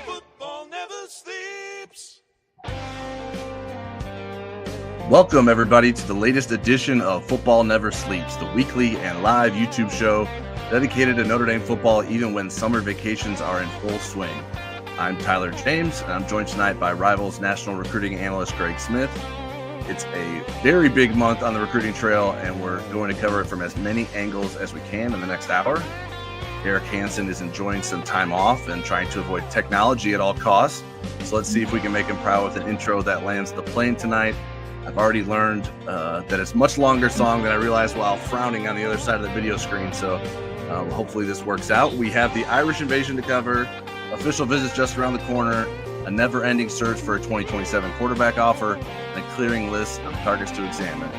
Football never sleeps. Welcome, everybody, to the latest edition of Football Never Sleeps, the weekly and live YouTube show dedicated to Notre Dame football even when summer vacations are in full swing. I'm Tyler James, and I'm joined tonight by Rivals national recruiting analyst Greg Smith. It's a very big month on the recruiting trail, and we're going to cover it from as many angles as we can in the next hour. Eric Hansen is enjoying some time off and trying to avoid technology at all costs. So let's see if we can make him proud with an intro that lands the plane tonight. I've already learned that it's a much longer song than I realized while frowning on the other side of the video screen. So hopefully this works out. We have the Irish invasion to cover, official visits just around the corner, a never-ending search for a 2027 quarterback offer, and a clearing list of targets to examine.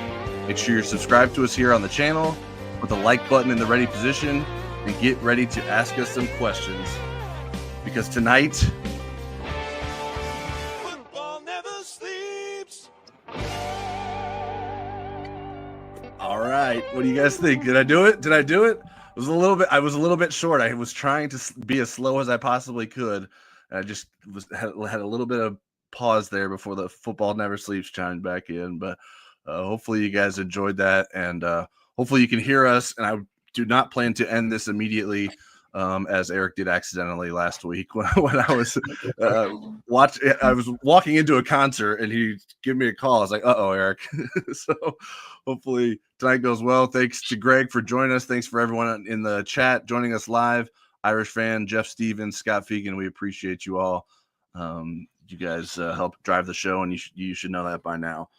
Make sure you're subscribed to us here on the channel, put the like button in the ready position, and get ready to ask us some questions. Because tonight, Football never sleeps. all right, what do you guys think? Did I do it? I was a little bit short. I was trying to be as slow as I possibly could. I just had a little bit of pause there before the Football Never Sleeps chimed back in. But hopefully you guys enjoyed that, and hopefully you can hear us. And I do not plan to end this immediately, as Eric did accidentally last week when I was I was walking into a concert and he gave me a call. I was like, "Uh-oh, Eric." So hopefully tonight goes well. Thanks to Greg for joining us. Thanks for everyone in the chat joining us live. Irish fan, Jeff Stevens, Scott Fegan, we appreciate you all. You guys help drive the show, and you should know that by now.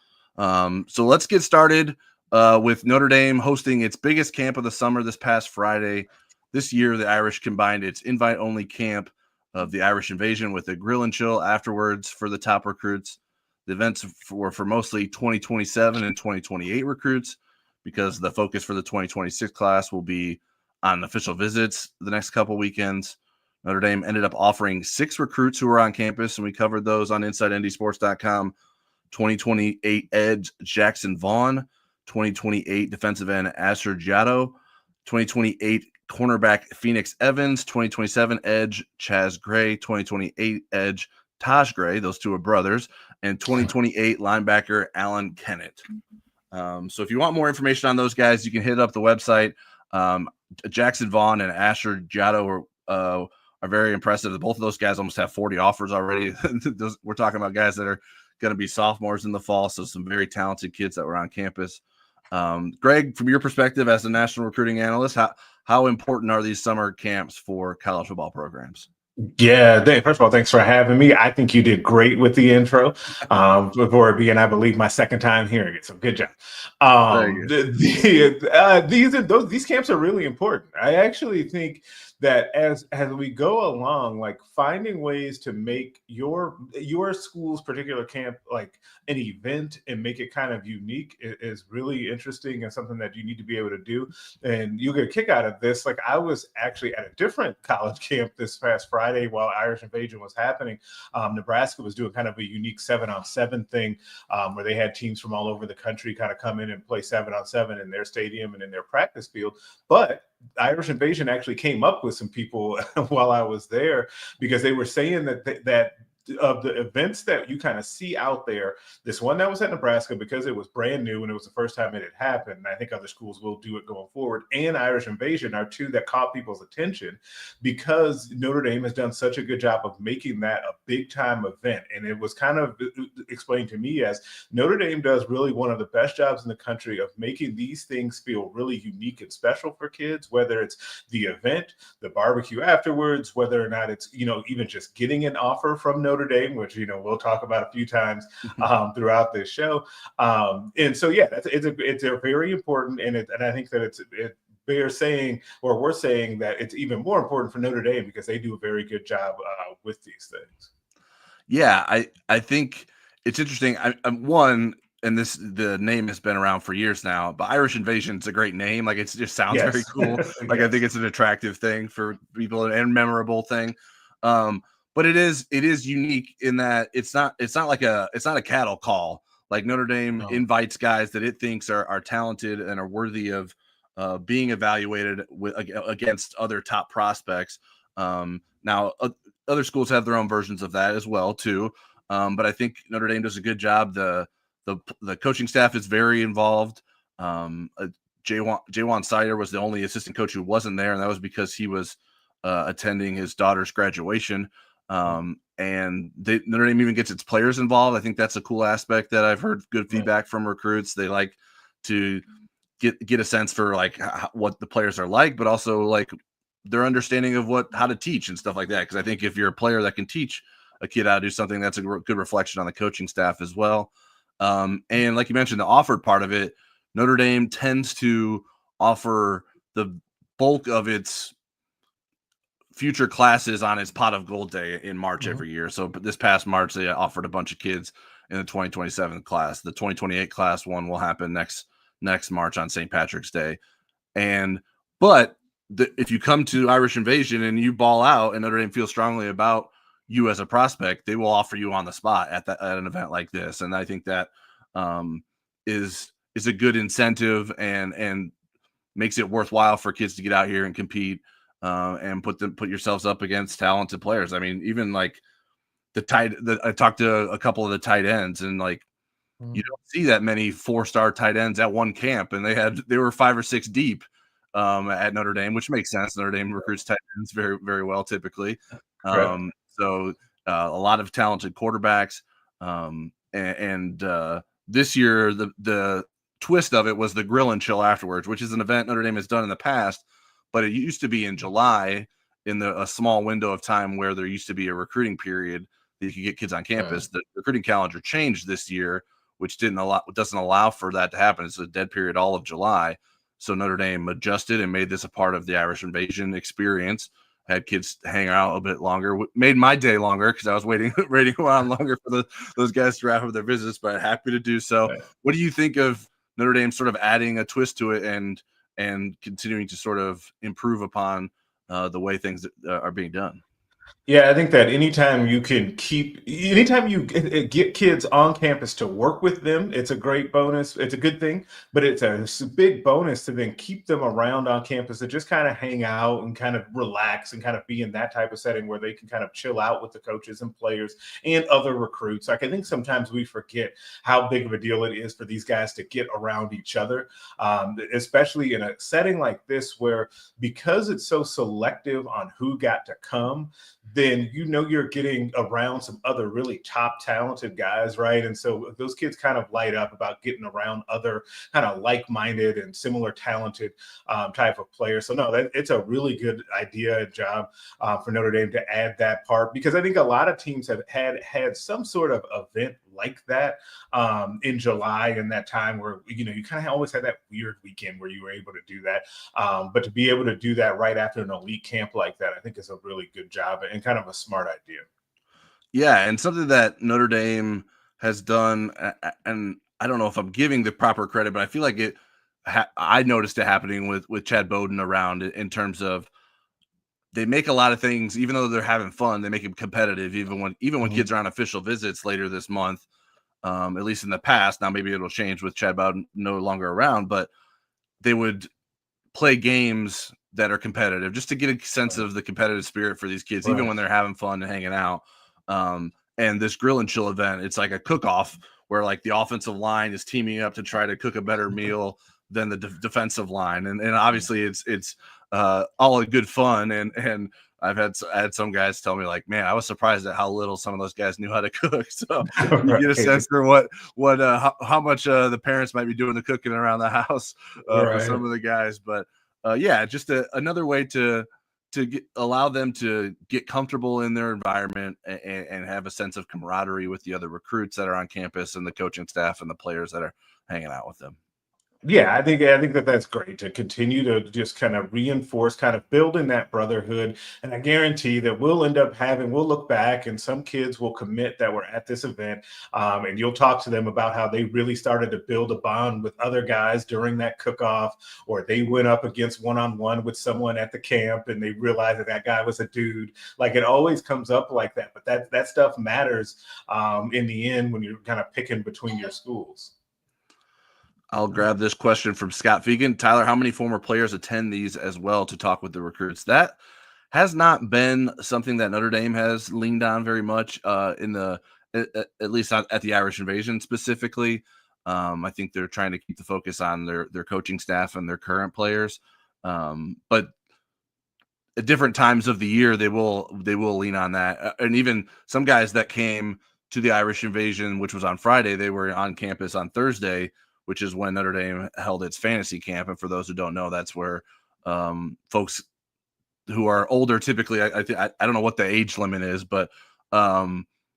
So let's get started with Notre Dame hosting its biggest camp of the summer this past Friday. This year, the Irish combined its invite-only camp of the Irish Invasion with a grill and chill afterwards for the top recruits. The events were for mostly 2027 and 2028 recruits, because the focus for the 2026 class will be on official visits the next couple weekends. Notre Dame ended up offering 6 recruits who were on campus, and we covered those on InsideNDSports.com. 2028 edge Jackson Vaughn, 2028 defensive end Asher Giotto, 2028 cornerback Phoenix Evans, 2027 edge Chaz Gray, 2028 edge Taj Gray, those two are brothers, and 2028 linebacker Alan Kennett. So if you want more information on those guys, you can hit up the website. Jackson Vaughn and Asher Giotto are very impressive. Both of those guys almost have 40 offers already. We're talking about guys that are going to be sophomores in the fall, so some very talented kids that were on campus. Greg, from your perspective as a national recruiting analyst, how important are these summer camps for college football programs? Yeah, first of all, thanks for having me. I think you did great with the intro, for it being, I believe, my second time hearing it. So good job. These camps are really important. I actually think that as we go along, like finding ways to make your school's particular camp like an event and make it kind of unique is really interesting and something that you need to be able to do. And you get a kick out of this. Like I was actually at a different college camp this past Friday while Irish Invasion was happening. Nebraska was doing kind of a unique 7-on-7 thing where they had teams from all over the country kind of come in and play 7-on-7 in their stadium and in their practice field. But Irish Invasion actually came up with some people while I was there, because they were saying that of the events that you kind of see out there, this one that was at Nebraska, because it was brand new and it was the first time it had happened, and I think other schools will do it going forward, and Irish Invasion are two that caught people's attention because Notre Dame has done such a good job of making that a big time event. And it was kind of explained to me as Notre Dame does really one of the best jobs in the country of making these things feel really unique and special for kids, whether it's the event, the barbecue afterwards, whether or not it's, even just getting an offer from Notre Dame, which, we'll talk about a few times throughout this show. And so, yeah, it's a very important, and I think that we're saying that it's even more important for Notre Dame because they do a very good job with these things. Yeah, I think it's interesting. And the name has been around for years now, but Irish Invasion is a great name. Like, it just sounds very cool. Like, I think it's an attractive thing for people and memorable thing. But it is unique in that it's not a cattle call Like Notre Dame invites guys that it thinks are talented and are worthy of being evaluated against other top prospects. Now, other schools have their own versions of that as well too. But I think Notre Dame does a good job. The coaching staff is very involved. Jaywan Zeigler was the only assistant coach who wasn't there, and that was because he was attending his daughter's graduation. And Notre Dame even gets its players involved. I think that's a cool aspect that I've heard good feedback from recruits. They like to get a sense for like what the players are like, but also like their understanding of how to teach and stuff like that. Because I think if you're a player that can teach a kid how to do something, that's a good reflection on the coaching staff as well. And like you mentioned, the offered part of it, Notre Dame tends to offer the bulk of its future classes on its pot of gold day in March every year. So this past March, they offered a bunch of kids in the 2027 class. The 2028 class one will happen next March on St. Patrick's Day. But if you come to Irish Invasion and you ball out and Notre Dame feels strongly about you as a prospect, they will offer you on the spot at an event like this. And I think that is a good incentive and makes it worthwhile for kids to get out here and compete and put yourselves up against talented players. I mean, even like I talked to a couple of the tight ends, and like you don't see that many 4-star tight ends at one camp, and they were 5 or 6 deep at Notre Dame, which makes sense. Notre Dame recruits tight ends very, very well typically. So a lot of talented quarterbacks. And this year, the twist of it was the grill and chill afterwards, which is an event Notre Dame has done in the past, but it used to be in July in a small window of time where there used to be a recruiting period that you could get kids on campus. The recruiting calendar changed this year, which doesn't allow for that to happen. It's a dead period all of July. So Notre Dame adjusted and made this a part of the Irish Invasion experience. Had kids hang out a bit longer, made my day longer because I was waiting around longer for those guys to wrap up their visits, but happy to do so. Right. What do you think of Notre Dame sort of adding a twist to it and continuing to sort of improve upon the way things are being done? Yeah, I think that anytime you get kids on campus to work with them, it's a great bonus. It's a good thing, but it's a big bonus to then keep them around on campus to just kind of hang out and kind of relax and kind of be in that type of setting where they can kind of chill out with the coaches and players and other recruits. Like I think sometimes we forget how big of a deal it is for these guys to get around each other, especially in a setting like this where because it's so selective on who got to come, then you're getting around some other really top talented guys, right? And so those kids kind of light up about getting around other kind of like-minded and similar talented type of players. So no, it's a really good idea and job for Notre Dame to add that part, because I think a lot of teams have had some sort of event like that in July, and that time where you kind of always had that weird weekend where you were able to do that, but to be able to do that right after an elite camp like that, I think is a really good job and kind of a smart idea. Yeah, and something that Notre Dame has done, and I don't know if I'm giving the proper credit, but I feel like I noticed it happening with Chad Bowden around in terms of they make a lot of things, even though they're having fun, they make them competitive, even when kids are on official visits later this month, at least in the past. Now maybe it'll change with Chad Bowden no longer around, but they would play games that are competitive just to get a sense of the competitive spirit for these kids, even when they're having fun and hanging out. And this grill and chill event, it's like a cook-off where like the offensive line is teaming up to try to cook a better meal than the defensive line. And obviously it's all good fun. And I've had some guys tell me like, man, I was surprised at how little some of those guys knew how to cook. So you get a sense for how much the parents might be doing the cooking around the house for some of the guys. But yeah, just another way to allow them to get comfortable in their environment and have a sense of camaraderie with the other recruits that are on campus and the coaching staff and the players that are hanging out with them. Yeah, I think that that's great to continue to just kind of reinforce, kind of building that brotherhood. And I guarantee that we'll look back, and some kids will commit that were at this event, and you'll talk to them about how they really started to build a bond with other guys during that cook-off, or they went up against one-on-one with someone at the camp, and they realized that that guy was a dude. Like, it always comes up like that, but that stuff matters in the end when you're kind of picking between your schools. I'll grab this question from Scott Fegan. Tyler, how many former players attend these as well to talk with the recruits? That has not been something that Notre Dame has leaned on very much at least not at the Irish Invasion specifically. I think they're trying to keep the focus on their coaching staff and their current players. But at different times of the year, they will lean on that. And even some guys that came to the Irish Invasion, which was on Friday, they were on campus on Thursday, which is when Notre Dame held its fantasy camp. And for those who don't know, that's where folks who are older, typically, I don't know what the age limit is, but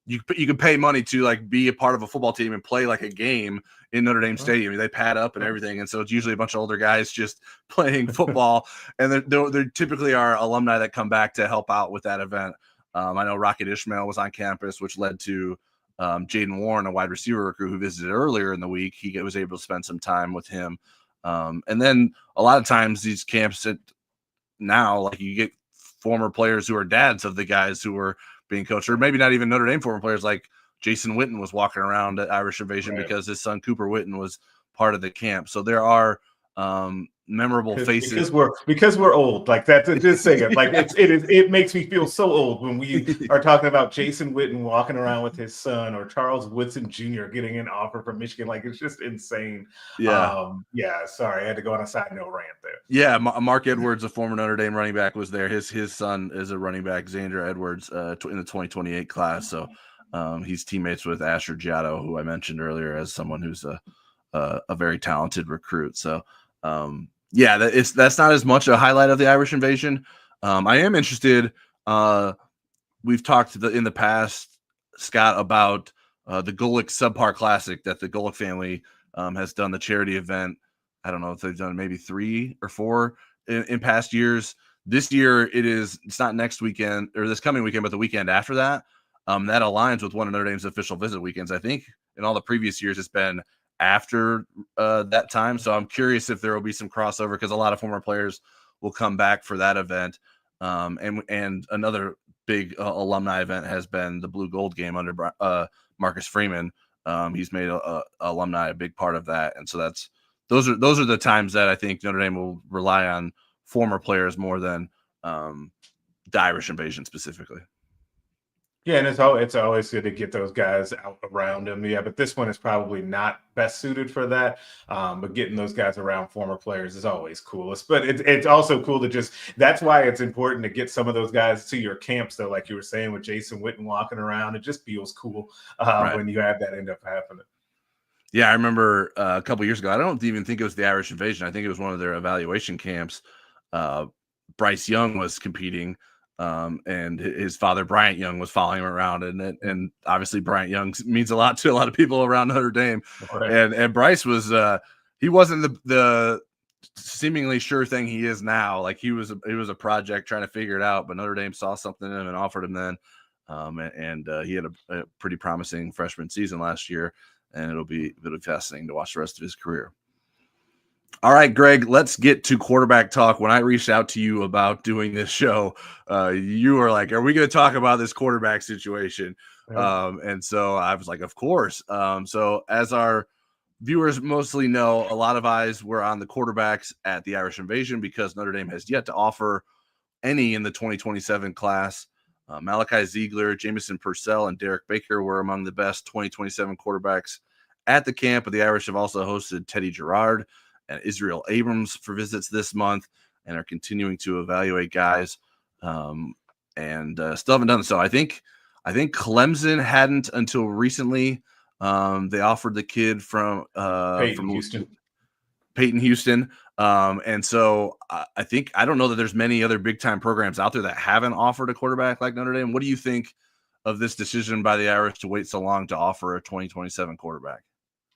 you can pay money to like be a part of a football team and play like a game in Notre Dame Stadium. They pad up and everything, and so it's usually a bunch of older guys just playing football. And there typically are alumni that come back to help out with that event. I know Rocket Ishmael was on campus, which led to Jaden Warren, a wide receiver recruit who visited earlier in the week. He was able to spend some time with him. And then a lot of times these camps now, like, you get former players who are dads of the guys who were being coached, or maybe not even Notre Dame former players. Like Jason Witten was walking around at Irish Invasion because his son Cooper Witten was part of the camp. So there are memorable faces because we're old. Like, that's just saying it. Like, it makes me feel so old when we are talking about Jason Witten walking around with his son, or Charles Woodson Jr. getting an offer from Michigan. Like, it's just insane. Yeah. Sorry, I had to go on a side note rant there. Yeah, Mark Edwards, a former Notre Dame running back, was there. His son is a running back, Xander Edwards, in the 2028 class. So he's teammates with Asher Giotto, who I mentioned earlier as someone who's a very talented recruit. So that's not as much a highlight of the Irish Invasion. I am interested. We've talked in the past, Scott, about the Golick Subpar Classic that the Golick family has done, the charity event. I don't know if they've done maybe 3 or 4 in past years. This year it's not next weekend or this coming weekend, but the weekend after that. That aligns with one of Notre Dame's official visit weekends. I think in all the previous years it's been after that time. So I'm curious if there will be some crossover, because a lot of former players will come back for that event. And another big alumni event has been the Blue Gold game under Marcus Freeman. He's made alumni a big part of that. And so those are the times that I think Notre Dame will rely on former players more than the Irish Invasion specifically. Yeah, and it's always good to get those guys out around them. Yeah, but this one is probably not best suited for that. But getting those guys around former players is always coolest. But it's also cool to that's why it's important to get some of those guys to your camps, though, like you were saying with Jason Witten walking around. It just feels cool when you have that end up happening. Yeah, I remember a couple years ago, I don't even think it was the Irish Invasion. I think it was one of their evaluation camps. Bryce Young was competing. And his father, Bryant Young, was following him around, and obviously Bryant Young means a lot to a lot of people around Notre Dame. Right. And Bryce was he wasn't the seemingly sure thing he is now. Like, he was a project trying to figure it out, but Notre Dame saw something in him and offered him then. And he had a pretty promising freshman season last year, and it'll be fascinating to watch the rest of his career. All right, Greg, let's get to quarterback talk. When I reached out to you about doing this show, you were like, are we going to talk about this quarterback situation? And so I was like, of course. So as our viewers mostly know, a lot of eyes were on the quarterbacks at the Irish Invasion because Notre Dame has yet to offer any in the 2027 class. Malachi Zeigler, Jameson Purcell, and Derek Baker were among the best 2027 quarterbacks at the camp, but the Irish have also hosted Teddy Gerard and Israel Abrams for visits this month, and are continuing to evaluate guys, and still haven't done so. I think Clemson hadn't until recently. They offered the kid from Peyton Houston. And so I don't know that there's many other big time programs out there that haven't offered a quarterback like Notre Dame. What do you think of this decision by the Irish to wait so long to offer a 2027 quarterback?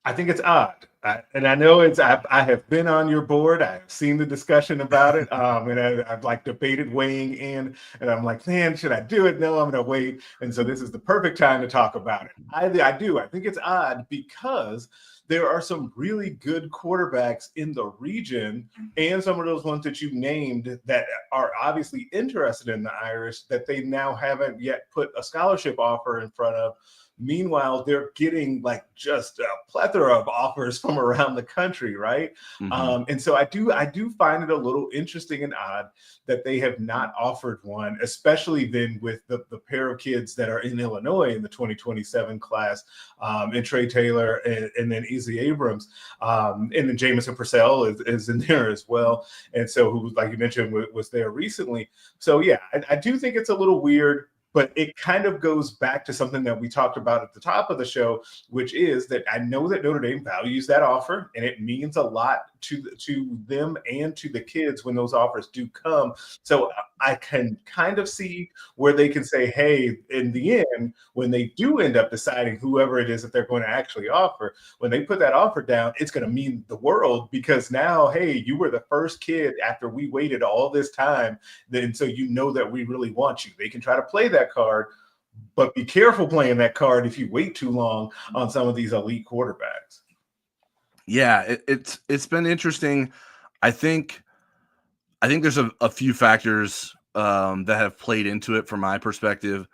I think it's odd. And I know I have been on your board. I've seen the discussion about it. And I've like debated weighing in, and I'm like, man, should I do it? No, I'm going to wait. And so this is the perfect time to talk about it. I do. I think it's odd because there are some really good quarterbacks in the region, and some of those ones that you named that are obviously interested in the Irish that they now haven't yet put a scholarship offer in front of. Meanwhile, they're getting like just a plethora of offers from around the country, right? Mm-hmm. And so I do find it a little interesting and odd that they have not offered one, especially then with the pair of kids that are in Illinois in the 2027 class, and Trey Taylor and then Easy Abrams, and then Jameson Purcell is in there as well. And so who, like you mentioned, was there recently. So yeah, I do think it's a little weird. But it kind of goes back to something that we talked about at the top of the show, which is that I know that Notre Dame values that offer, and it means a lot to them and to the kids when those offers do come. So I can kind of see where they can say, hey, in the end, when they do end up deciding whoever it is that they're going to actually offer, when they put that offer down, it's going to mean the world, because now, hey, you were the first kid after we waited all this time. Then so you know that we really want you. They can try to play that card, but be careful playing that card if you wait too long on some of these elite quarterbacks. Yeah, it's been interesting. I think there's a few factors that have played into it from my perspective.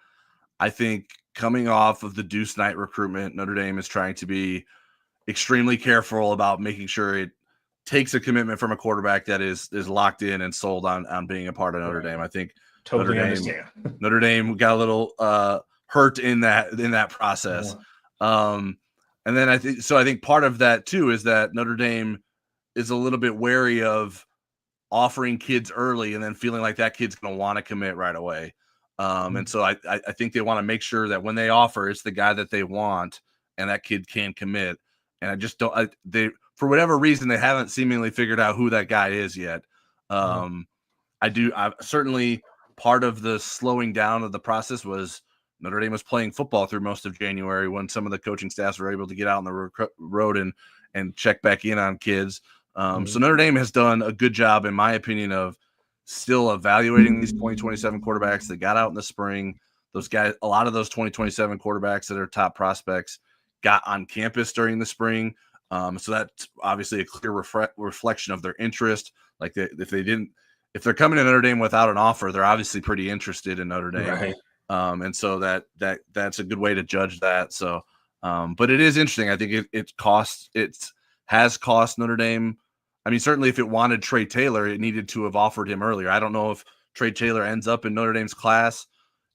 I think coming off of the Deuce Knight recruitment, Notre Dame is trying to be extremely careful about making sure it takes a commitment from a quarterback that is locked in and sold on being a part of Notre Dame. I think Totally understand. Notre Dame got a little hurt in that process. Yeah. And then I think part of that too is that Notre Dame is a little bit wary of offering kids early and then feeling like that kid's going to want to commit right away. And so I think they want to make sure that when they offer, it's the guy that they want and that kid can commit. And I just don't, for whatever reason, they haven't seemingly figured out who that guy is yet. I certainly part of the slowing down of the process was Notre Dame was playing football through most of January when some of the coaching staffs were able to get out on the road and check back in on kids. So Notre Dame has done a good job, in my opinion, of still evaluating these 2027 quarterbacks that got out in the spring. Those guys, a lot of those 2027 quarterbacks that are top prospects got on campus during the spring. So that's obviously a clear reflection of their interest. Like if they're coming to Notre Dame without an offer, they're obviously pretty interested in Notre Dame. Right. And so that's a good way to judge that. So, but it is interesting. I think it has cost Notre Dame. I mean, certainly if it wanted Trey Taylor, it needed to have offered him earlier. I don't know if Trey Taylor ends up in Notre Dame's class.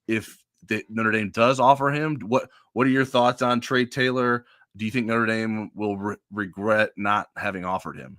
If Notre Dame does offer him, what are your thoughts on Trey Taylor? Do you think Notre Dame will regret not having offered him?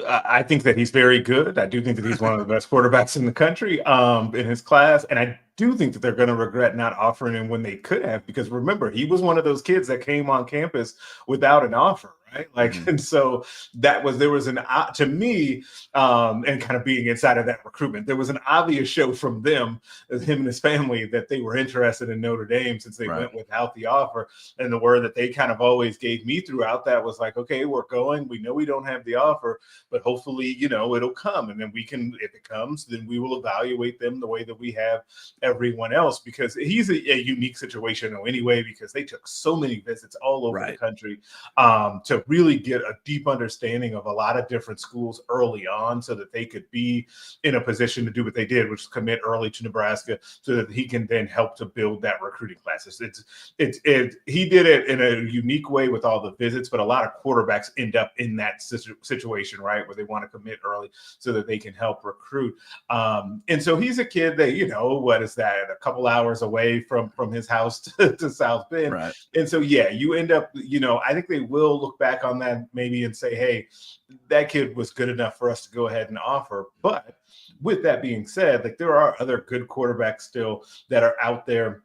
I think that he's very good. I do think that he's one of the best quarterbacks in the country in his class. And I do think that they're going to regret not offering him when they could have, because remember, he was one of those kids that came on campus without an offer, right? Like, and so there was an, to me, and kind of being inside of that recruitment, there was an obvious show from them, him and his family, that they were interested in Notre Dame since they went without the offer. And the word that they kind of always gave me throughout that was like, okay, we're going, we know we don't have the offer, but hopefully, it'll come. And then we can, if it comes, then we will evaluate them the way that we have everyone else, because he's a unique situation anyway, because they took so many visits all over the country to really get a deep understanding of a lot of different schools early on, so that they could be in a position to do what they did, which is commit early to Nebraska, so that he can then help to build that recruiting classes. He did it in a unique way with all the visits, but a lot of quarterbacks end up in that situation, right, where they want to commit early so that they can help recruit. And so he's a kid that, what is that, a couple hours away from his house to South Bend. Right. And so, yeah, you end up, I think they will look back on that maybe and say, hey, that kid was good enough for us to go ahead and offer. But with that being said, like, there are other good quarterbacks still that are out there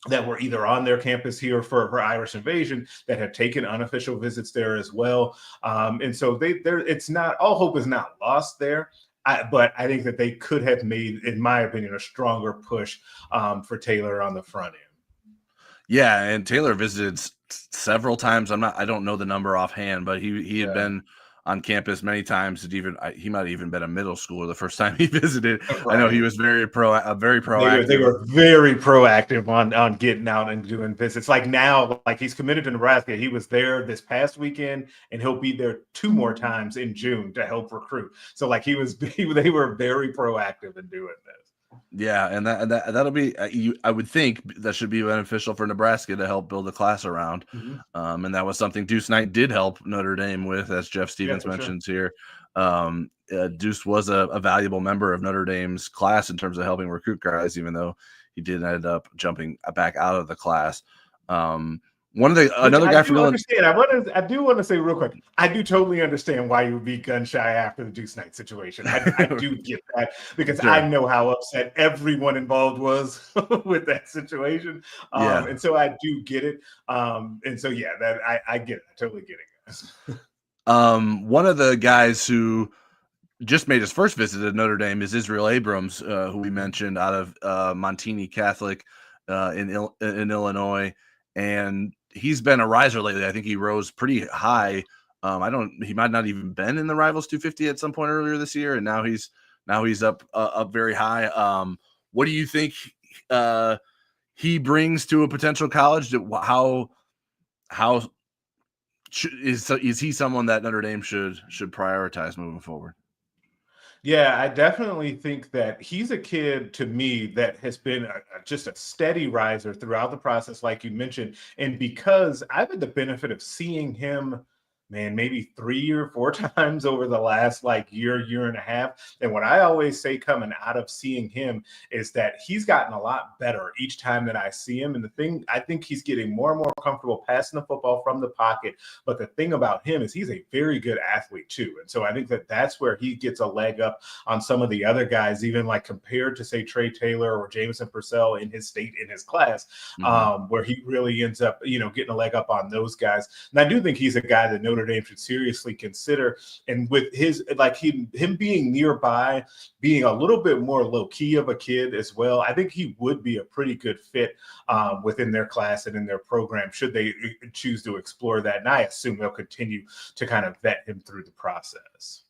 that were either on their campus here for Irish Invasion, that have taken unofficial visits there as well. And so it's not, all hope is not lost there. But I think that they could have made, in my opinion, a stronger push for Taylor on the front end. Yeah, and Taylor visited several times. I don't know the number offhand, but he had been on campus many times. He might have even been a middle schooler the first time he visited. Right. I know he was very proactive. They were very proactive on getting out and doing visits. Like now, like he's committed to Nebraska. He was there this past weekend, and he'll be there 2 more times in June to help recruit. So like they were very proactive in doing this. Yeah, and that'll be I would think that should be beneficial for Nebraska to help build a class around. Mm-hmm. And that was something Deuce Knight did help Notre Dame with, as Jeff Stevens mentions here. Deuce was a valuable member of Notre Dame's class in terms of helping recruit guys, even though he did end up jumping back out of the class. Another guy from understand. I do want to say real quick. I do totally understand why you would be gun shy after the Deuce Knight situation. I do get that because sure. I know how upset everyone involved was with that situation. And so I do get it. And so that I get it. I totally get it, guys. One of the guys who just made his first visit to Notre Dame is Israel Abrams, who we mentioned out of Montini Catholic in Illinois, and he's been a riser lately. I think he rose pretty high. He might not even been in the Rivals 250 at some point earlier this year, and now he's up very high. What do you think he brings to a potential college? How is he someone that Notre Dame should prioritize moving forward? Yeah, I definitely think that he's a kid to me that has been just a steady riser throughout the process, like you mentioned. And because I've had the benefit of seeing him, maybe 3 or 4 times over the last year and a half. And what I always say coming out of seeing him is that he's gotten a lot better each time that I see him. And the thing, I think he's getting more and more comfortable passing the football from the pocket. But the thing about him is he's a very good athlete too. And so I think that that's where he gets a leg up on some of the other guys, even like compared to say Trey Taylor or Jameson Purcell in his class, where he really ends up, getting a leg up on those guys. And I do think he's a guy that Notre Dame should seriously consider. And with his him being nearby, being a little bit more low key of a kid as well, I think he would be a pretty good fit within their class and in their program should they choose to explore that. And I assume they'll continue to kind of vet him through the process.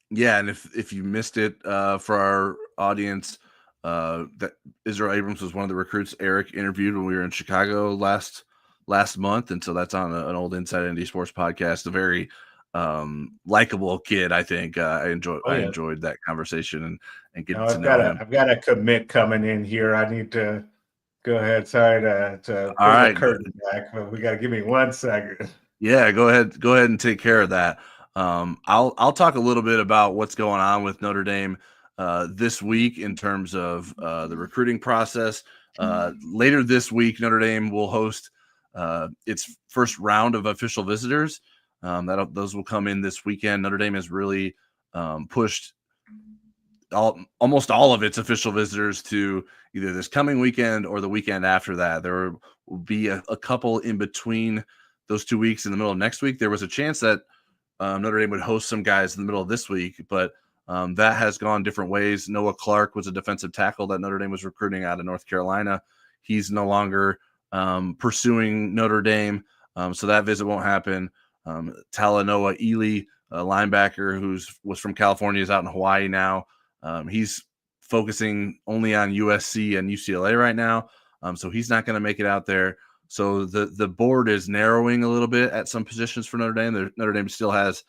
Yeah, and if you missed it for our audience, that Israel Abrams was one of the recruits Eric interviewed when we were in Chicago last month, and so that's on an old Inside ND Sports podcast. A very likable kid, I think. I enjoyed that conversation and getting to know him. I've got a commit coming in here. I need to go ahead. Sorry to pull the curtain back, but we got to give me 1 second. Yeah, go ahead and take care of that. I'll talk a little bit about what's going on with Notre Dame this week in terms of the recruiting process. Later this week, Notre Dame will host its first round of official visitors. Those will come in this weekend. Notre Dame has really pushed almost all of its official visitors to either this coming weekend or the weekend after that. There will be a couple in between those 2 weeks. In the middle of next week, there was a chance that Notre Dame would host some guys in the middle of this week, but that has gone different ways. Noah Clark was a defensive tackle that Notre Dame was recruiting out of North Carolina. He's no longer pursuing Notre Dame, so that visit won't happen. Talanoa Ely, a linebacker was from California, is out in Hawaii now. He's focusing only on USC and UCLA right now, so he's not going to make it out there. So the board is narrowing a little bit at some positions for Notre Dame. Notre Dame still has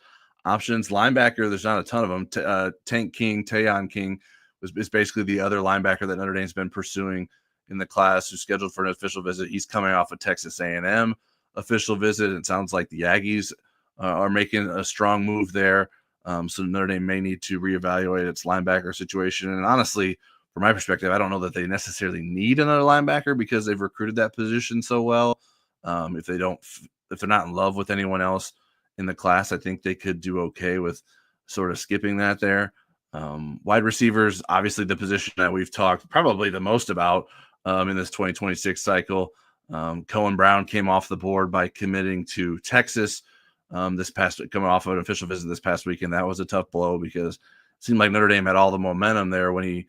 options. Linebacker, there's not a ton of them. Tayon King is basically the other linebacker that Notre Dame's been pursuing in the class, who's scheduled for an official visit. He's coming off a Texas A&M official visit. It sounds like the Aggies are making a strong move there. So Notre Dame may need to reevaluate its linebacker situation. And honestly, from my perspective, I don't know that they necessarily need another linebacker because they've recruited that position so well. If they're not in love with anyone else in the class, I think they could do okay with sort of skipping that there. Wide receivers, obviously the position that we've talked probably the most about in this 2026 cycle. Cohen Brown came off the board by committing to Texas coming off of an official visit this past weekend. That was a tough blow because it seemed like Notre Dame had all the momentum there when he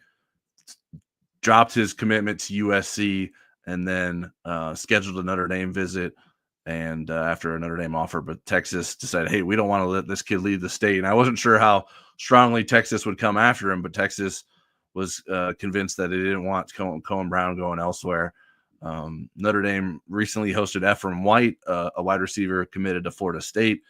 dropped his commitment to USC and then scheduled a Notre Dame visit. And after a Notre Dame offer, but Texas decided, hey, we don't want to let this kid leave the state. And I wasn't sure how strongly Texas would come after him, but Texas was convinced that they didn't want Cohen Brown going elsewhere. Notre Dame recently hosted Ephraim White, a wide receiver committed to Florida State.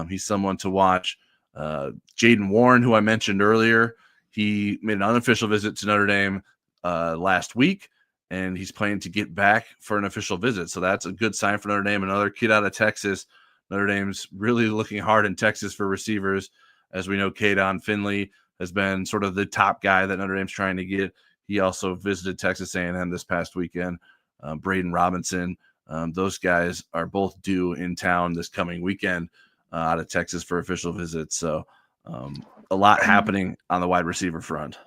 He's someone to watch. Jaden Warren, who I mentioned earlier, he made an unofficial visit to Notre Dame last week, and he's planning to get back for an official visit. So that's a good sign for Notre Dame. Another kid out of Texas. Notre Dame's really looking hard in Texas for receivers. As we know, Kadon Finley has been sort of the top guy that Notre Dame's trying to get. He also visited Texas A&M this past weekend. Braden Robinson, those guys are both due in town this coming weekend out of Texas for official visits. So a lot happening on the wide receiver front.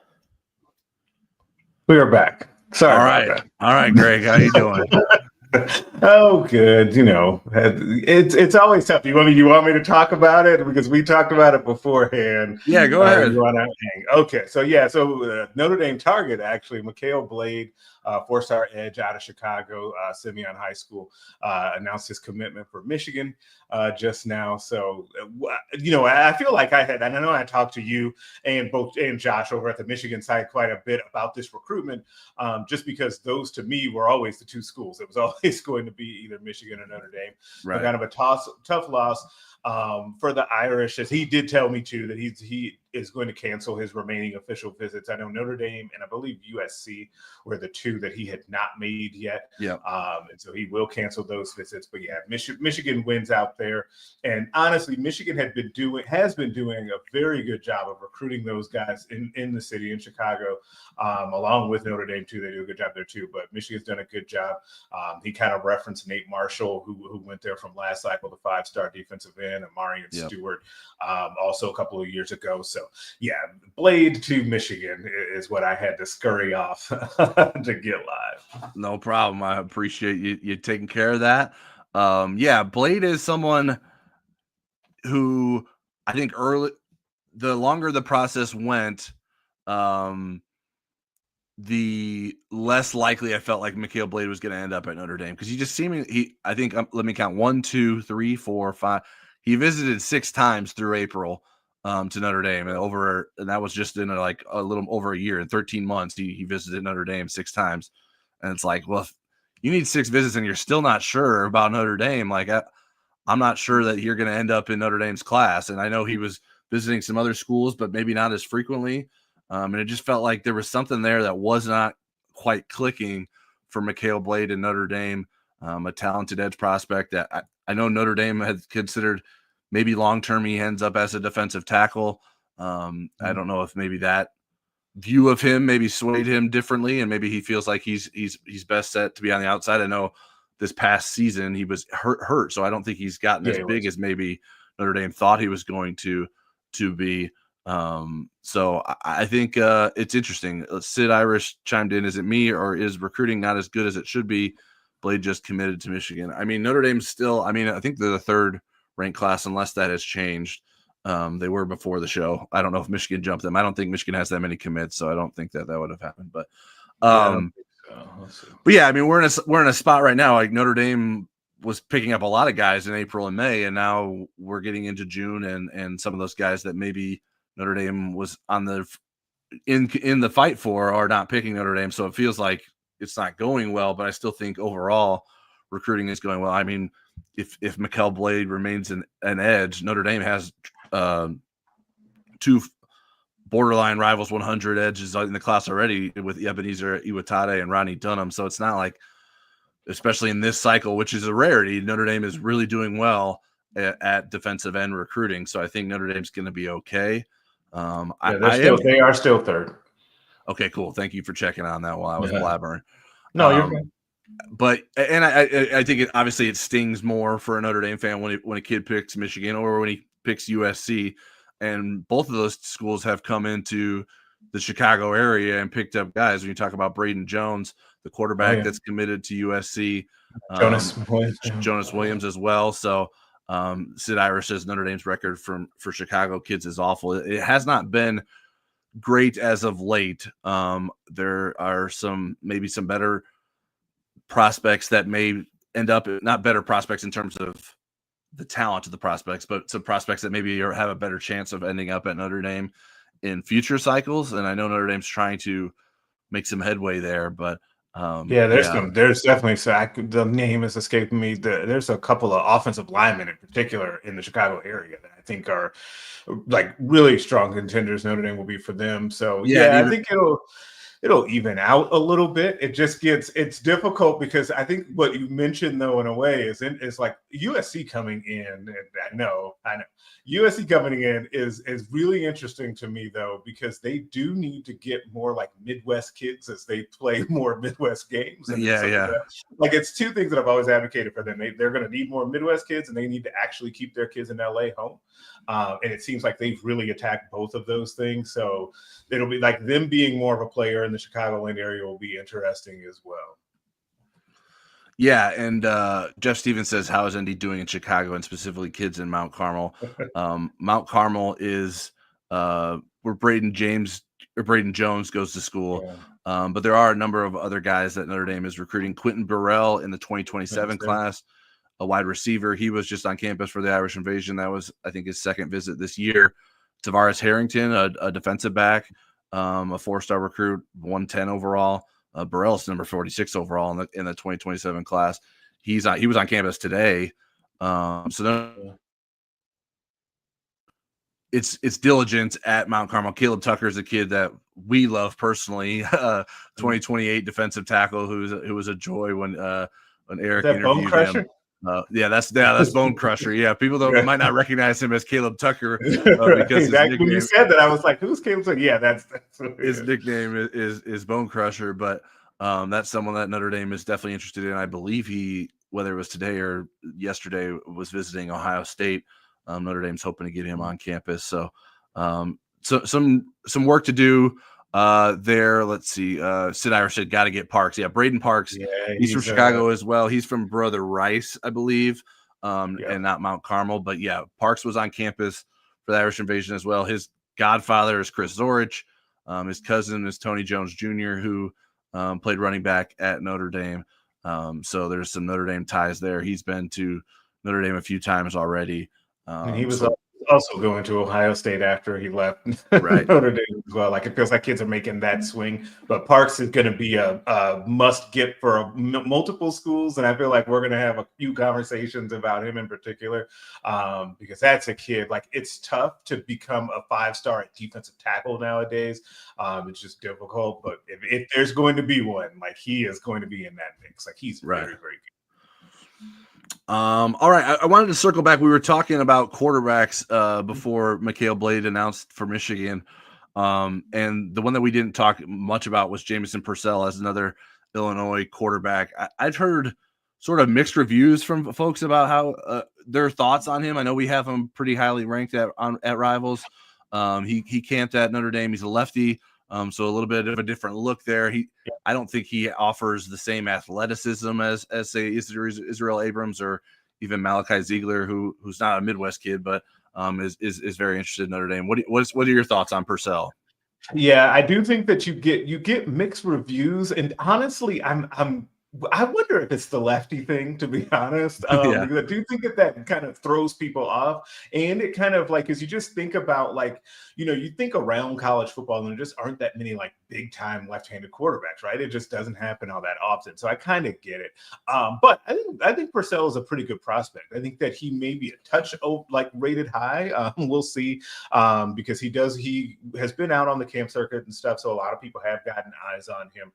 We are back. Sorry about that. All right, Greg, how you doing? Oh, good. It's always tough. You want me to talk about it because we talked about it beforehand? Yeah, go ahead. Okay, so Notre Dame target actually, Mikhail Blade, 4-star edge out of Chicago, Simeon High School, announced his commitment for Michigan just now. So I feel like and I know I talked to you and Josh over at the Michigan side quite a bit about this recruitment, just because those to me were always the two schools. It was always going to be either Michigan or Notre Dame. Right. Kind of a tough loss for the Irish, as he did tell me too that he is going to cancel his remaining official visits. I know Notre Dame and I believe USC were the two that he had not made yet. Yeah. And so he will cancel those visits. But yeah, Michigan wins out there. And honestly, Michigan has been doing a very good job of recruiting those guys in the city in Chicago, along with Notre Dame too. They do a good job there too. But Michigan's done a good job. He kind of referenced Nate Marshall, who went there from last cycle, the 5-star defensive end, and Marion Stewart, also a couple of years ago. So yeah, Blade to Michigan is what I had to scurry off to get live. No problem. I appreciate you taking care of that. Blade is someone who I think the longer the process went, the less likely I felt like Mikhail Blade was going to end up at Notre Dame, because he just I think, let me count, 1, 2, 3, 4, 5. He visited 6 times through April to Notre Dame, and that was just in a little over a year. In 13 months, he visited Notre Dame 6 times. And it's like, well, if you need 6 visits and you're still not sure about Notre Dame, I'm not sure that you're going to end up in Notre Dame's class. And I know he was visiting some other schools, but maybe not as frequently. And it just felt like there was something there that was not quite clicking for Mikhail Blade in Notre Dame, a talented edge prospect that I know Notre Dame had considered. Maybe long-term he ends up as a defensive tackle. I don't know if maybe that view of him maybe swayed him differently, and maybe he feels like he's best set to be on the outside. I know this past season he was hurt, so I don't think he's gotten as big as maybe Notre Dame thought he was going to be. So I think it's interesting. Sid Irish chimed in. Is it me, or is recruiting not as good as it should be? Blade just committed to Michigan. I mean, Notre Dame's still, I think they're the 3rd ranked class, unless that has changed. They were before the show. I don't know if Michigan jumped them. I don't think Michigan has that many commits, so I don't think that would have happened. But but yeah, I mean, we're in a spot right now. Like, Notre Dame was picking up a lot of guys in April and May, and now we're getting into June, and some of those guys that maybe Notre Dame was on in the fight for are not picking Notre Dame. So it feels like it's not going well, but I still think overall recruiting is going well. I mean, if Mikhail Blade remains an edge, Notre Dame has 2 borderline rivals 100 edges in the class already, with Ebenezer Iwatade and Ronnie Dunham. So it's not like, especially in this cycle, which is a rarity, Notre Dame is really doing well at defensive end recruiting. So I think Notre Dame's going to be okay. They are still 3rd. Okay, cool. Thank you for checking on that while I was blabbering. No, you're good. But I think obviously it stings more for a Notre Dame fan when a kid picks Michigan or when he picks USC, and both of those schools have come into the Chicago area and picked up guys. When you talk about Braden Jones, the quarterback that's committed to USC, Jonas Williams as well. So Sid Irish says Notre Dame's record for Chicago kids is awful. It has not been great as of late. There are maybe some better prospects that may end up not better prospects in terms of the talent of the prospects, but some prospects that maybe have a better chance of ending up at Notre Dame in future cycles. And I know Notre Dame's trying to make some headway there, but there's definitely the name has escaped me. There's a couple of offensive linemen in particular in the Chicago area that I think are like really strong contenders. Notre Dame will be for them. So I think it'll even out a little bit. It's difficult because I think what you mentioned though in a way is like USC coming in. And I know USC coming in is really interesting to me though, because they do need to get more like Midwest kids as they play more Midwest games. And like it's two things that I've always advocated for them. They're going to need more Midwest kids, and they need to actually keep their kids in LA home. And it seems like they've really attacked both of those things. So it'll be like them being more of a player in the Chicagoland area will be interesting as well. Yeah, and Jeff Stevens says, how is ND doing in Chicago, and specifically kids in Mount Carmel? Mount Carmel is where Braden Jones goes to school. Yeah. But there are a number of other guys that Notre Dame is recruiting. Quentin Burrell in the 2027 class, a wide receiver. He was just on campus for the Irish Invasion. That was, I think, his second visit this year. Tavares Harrington, a defensive back, a 4-star recruit, 110 overall. Burrell's number 46 overall in the 2027 class. He was on campus today. It's diligence at Mount Carmel. Caleb Tucker is a kid that we love personally. 2028 defensive tackle who was a joy when Eric interviewed him. That's Bone Crusher. Yeah, people might not recognize him as Caleb Tucker because exactly. When you said that, I was like, "Who's Caleb Tucker?" Yeah, that's his nickname is Bone Crusher. But that's someone that Notre Dame is definitely interested in. I believe he, whether it was today or yesterday, was visiting Ohio State. Notre Dame's hoping to get him on campus. So some work to do there. Let's see. Sid Irish said, got to get Parks. Yeah, Braden Parks. Yeah, he's from Chicago as well. He's from Brother Rice, I believe, and not Mount Carmel. But yeah, Parks was on campus for the Irish Invasion as well. His godfather is Chris Zorich. His cousin is Tony Jones Jr., who played running back at Notre Dame. So there's some Notre Dame ties there. He's been to Notre Dame a few times already. And he was also going to Ohio State after he left Notre Dame as well. Like it feels like kids are making that swing. But Parks is going to be a must get for multiple schools, and I feel like we're going to have a few conversations about him in particular because that's a kid. Like it's tough to become a 5-star at defensive tackle nowadays. It's just difficult. But if there's going to be one, like he is going to be in that mix. Like he's very, very good. All right. I wanted to circle back. We were talking about quarterbacks before Mikhail Blade announced for Michigan. And the one that we didn't talk much about was Jameson Purcell as another Illinois quarterback. I've heard sort of mixed reviews from folks about how their thoughts on him. I know we have him pretty highly ranked at Rivals. He camped at Notre Dame. He's a lefty. So a little bit of a different look there. I don't think he offers the same athleticism as say Israel Abrams or even Malachi Zeigler, who's not a Midwest kid, but is very interested in Notre Dame. What are your thoughts on Purcell? Yeah, I do think that you get mixed reviews, and honestly, I wonder if it's the lefty thing, to be honest. Because I do think that kind of throws people off. And it kind of like, as you just think about like, you think around college football and there just aren't that many like big time left-handed quarterbacks, right? It just doesn't happen all that often. So I kind of get it. But I think Purcell is a pretty good prospect. I think that he may be a touch like rated high. We'll see. Because he has been out on the camp circuit and stuff. So a lot of people have gotten eyes on him.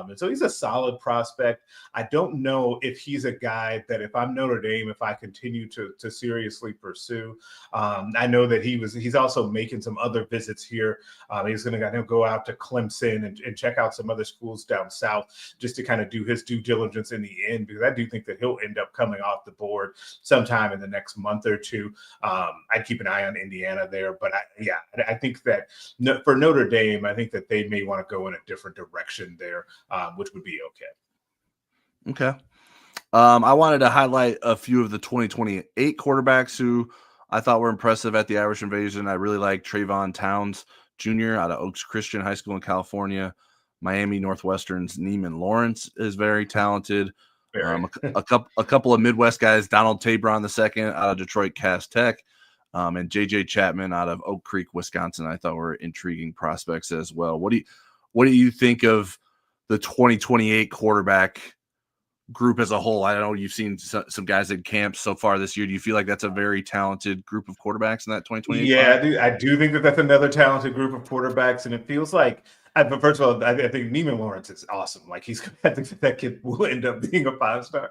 And so he's a solid prospect. I don't know if he's a guy that if I'm Notre Dame, if I continue to seriously pursue. I know that he's also making some other visits here. He's going to go out to Clemson and check out some other schools down south just to kind of do his due diligence in the end, because I do think that he'll end up coming off the board sometime in the next month or two. I'd keep an eye on Indiana there, but I think that for Notre Dame, I think that they may want to go in a different direction there, which would be okay. Okay. I wanted to highlight a few of the 2028 quarterbacks who I thought were impressive at the Irish Invasion. I really like Trayvon Towns Jr. out of Oaks Christian High School in California. Miami Northwestern's Neiman Lawrence is very talented. Very. A couple of Midwest guys, Donald Tabron II out of Detroit Cass Tech, and J.J. Chapman out of Oak Creek, Wisconsin, I thought were intriguing prospects as well. What do you think of the 2028 quarterback group as a whole? I know you've seen some guys in camps so far this year. Do you feel like that's a very talented group of quarterbacks in that 2028? Yeah, I do think that that's another talented group of quarterbacks, and it feels like. But first of all, I think Neiman Lawrence is awesome. Like I think that kid will end up being a 5-star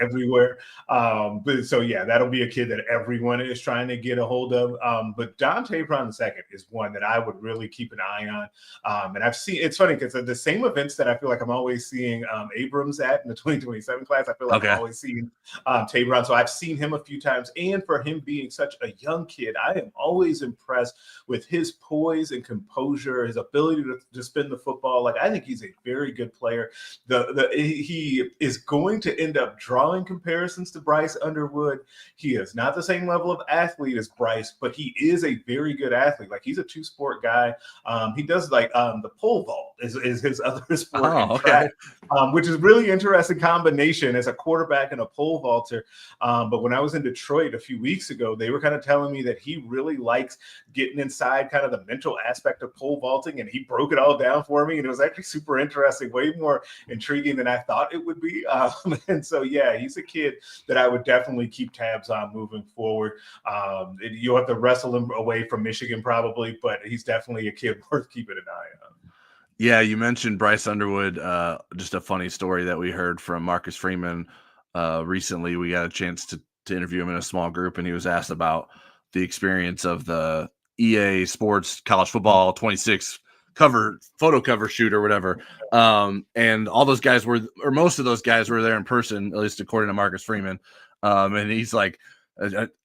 everywhere. But so yeah, that'll be a kid that everyone is trying to get a hold of. But Don Tabron II is one that I would really keep an eye on. And I've seen, it's funny because the same events that I feel like I'm always seeing Abrams at in the 2027 class, I feel like I'm always seeing Tabron. So I've seen him a few times, and for him being such a young kid, I am always impressed with his poise and composure, his ability to spin the football. Like, I think he's a very good player. He is going to end up drawing comparisons to Bryce Underwood. He is not the same level of athlete as Bryce, but he is a very good athlete. Like, he's a two-sport guy. He does the pole vault is his other sport in track, which is really interesting combination as a quarterback and a pole vaulter. But when I was in Detroit a few weeks ago, they were kind of telling me that he really likes getting inside kind of the mental aspect of pole vaulting, and he broke it all down for me, and it was actually super interesting, way more intriguing than I thought it would be. And so yeah, he's a kid that I would definitely keep tabs on moving forward. You'll have to wrestle him away from Michigan probably, but he's definitely a kid worth keeping an eye on. Yeah, you mentioned Bryce Underwood. Just a funny story that we heard from Marcus Freeman recently. We got a chance to interview him in a small group, and he was asked about the experience of the EA Sports College Football 26 photo cover shoot or whatever. And all those guys most of those guys were there in person, at least according to Marcus Freeman. And he's like,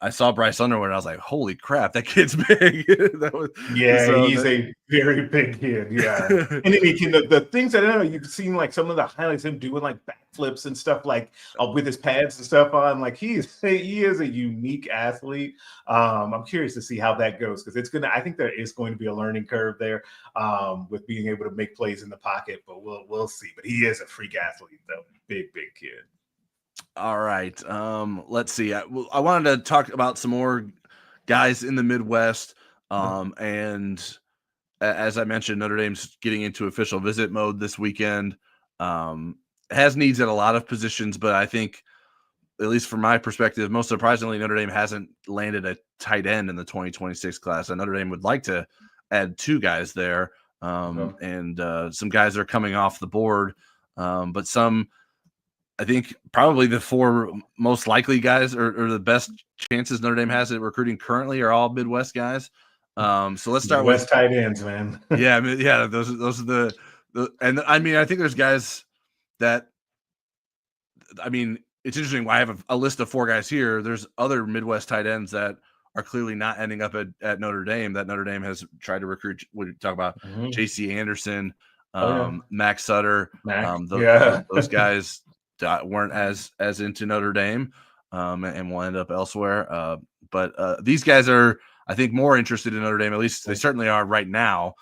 I saw Bryce Underwood and I was like, holy crap, that kid's big. He's a very big kid. Yeah. And then the things that I know, you've seen like some of the highlights, him doing like backflips and stuff like with his pads and stuff on. Like he is a unique athlete. I'm curious to see how that goes, because I think there is going to be a learning curve there with being able to make plays in the pocket, but we'll see. But he is a freak athlete though. Big kid. All right. Let's see. I wanted to talk about some more guys in the Midwest. And as I mentioned, Notre Dame's getting into official visit mode this weekend. Has needs at a lot of positions, but I think, at least from my perspective, most surprisingly, Notre Dame hasn't landed a tight end in the 2026 class. And Notre Dame would like to add 2 guys there. And some guys are coming off the board. But some, I think probably the 4 most likely guys or the best chances Notre Dame has at recruiting currently are all Midwest guys. So let's start with West tight ends, man. yeah. Those are the and I mean, I think there's guys that, I mean, it's interesting. I have a list of 4 guys here. There's other Midwest tight ends that are clearly not ending up at Notre Dame that Notre Dame has tried to recruit. We talk about J.C. Anderson, Max Sutter, those guys weren't as into Notre Dame and will end up elsewhere. But these guys are, I think, more interested in Notre Dame. At least they certainly are right now.